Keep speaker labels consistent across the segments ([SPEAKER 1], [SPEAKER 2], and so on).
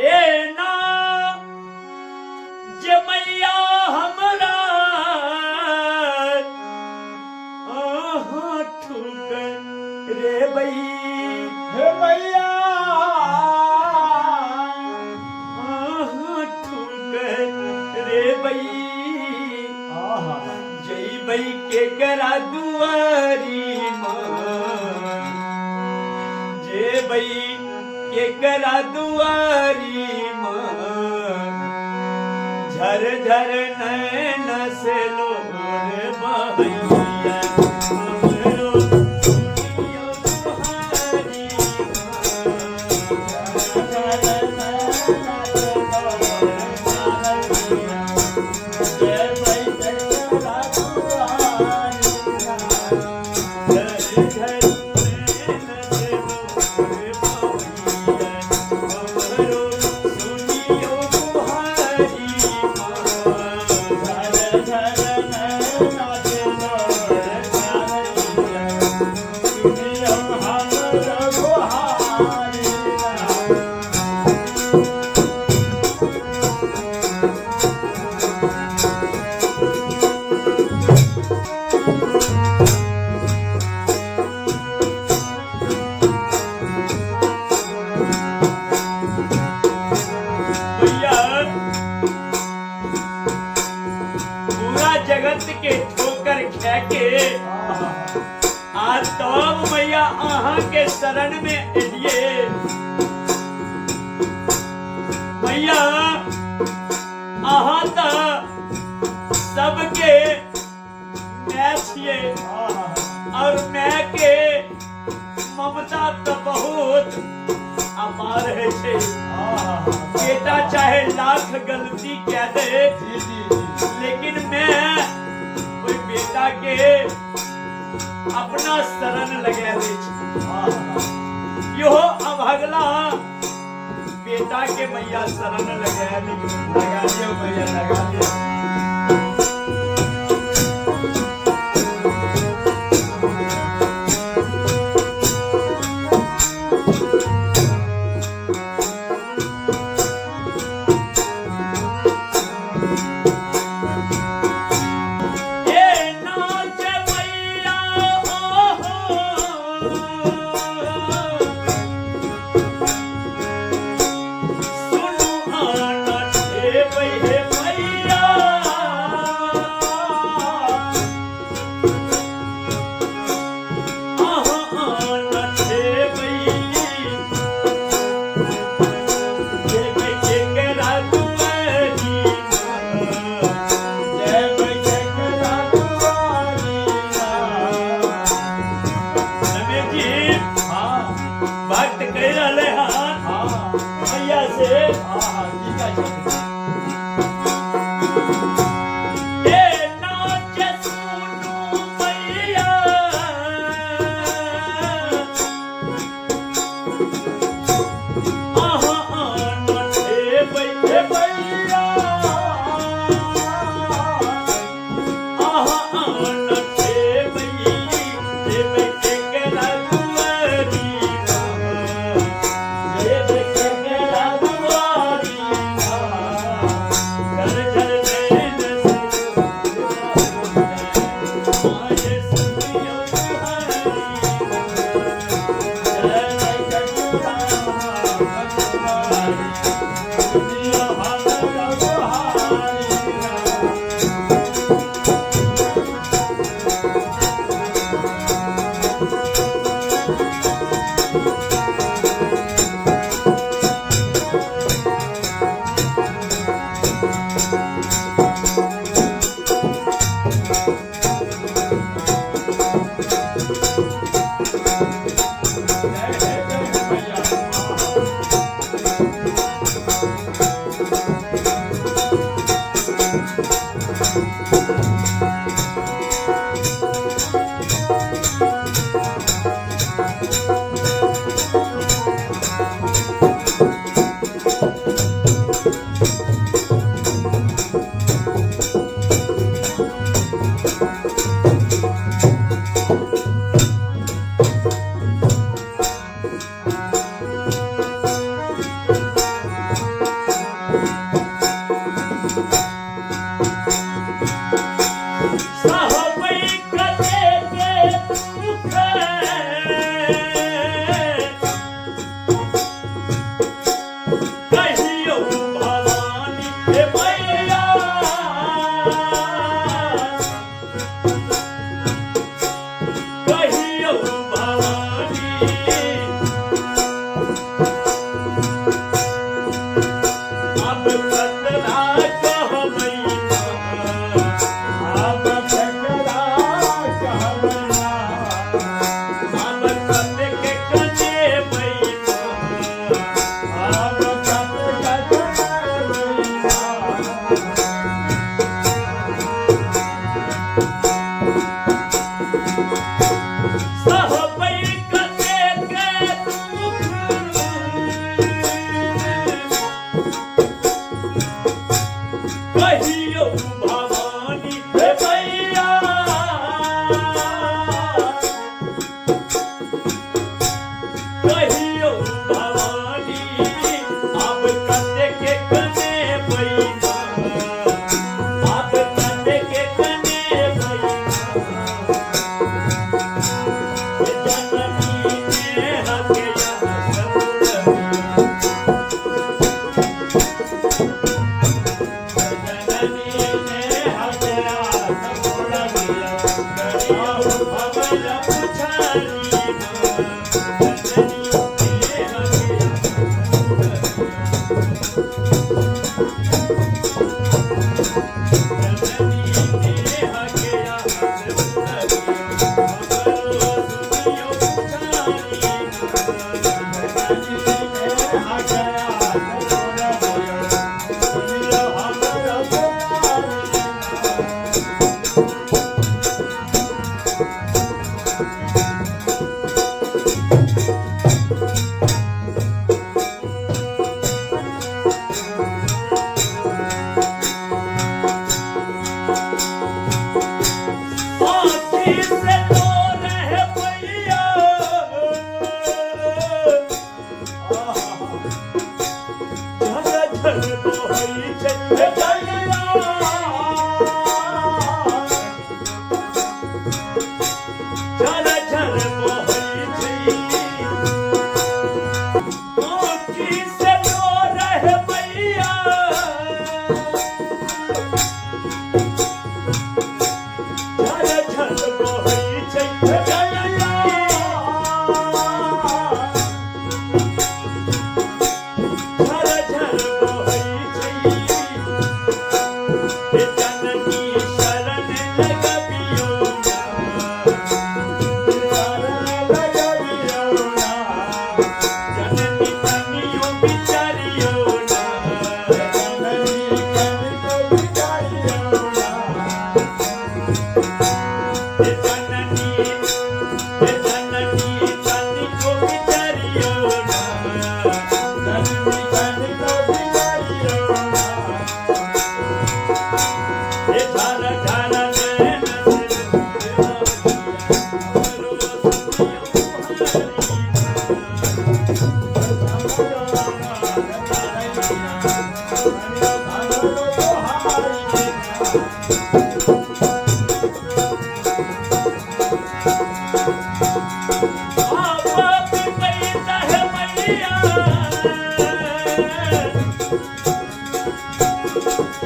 [SPEAKER 1] ए ना जे मैया हमरा ठुकर रे बई
[SPEAKER 2] हे मैया
[SPEAKER 1] ठुकर रे बई जई बई के करा दुआरी जे बई के करा दुआरी झर झर नैन से लोर बहैया हमरो सुनियो तुम्हारी झर झर नैन से लोर बहैया जय बई के करा दुआरी झर झर जगत के ठोकर खे के आज तब मैया आहा के शरण में एलिए मैया आहा त सबके मैं छिए और मैं के ममता तो बहुत अपार है छे बेटा चाहे लाख गलती कह दे लेकिन मैं कोई बेटा के अपना शरण लगे यो अभगला बेटा के मैया शरण लगा दियो मैया लगा दियो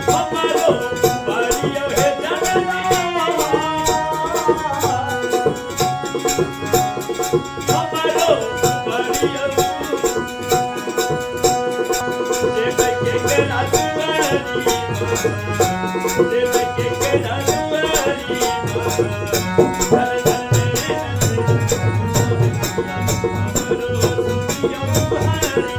[SPEAKER 1] हमारो परियो हे जननी हमारो परियो देव के राजवारी देव के राजवारी धर धर हमारो सुनियो हरी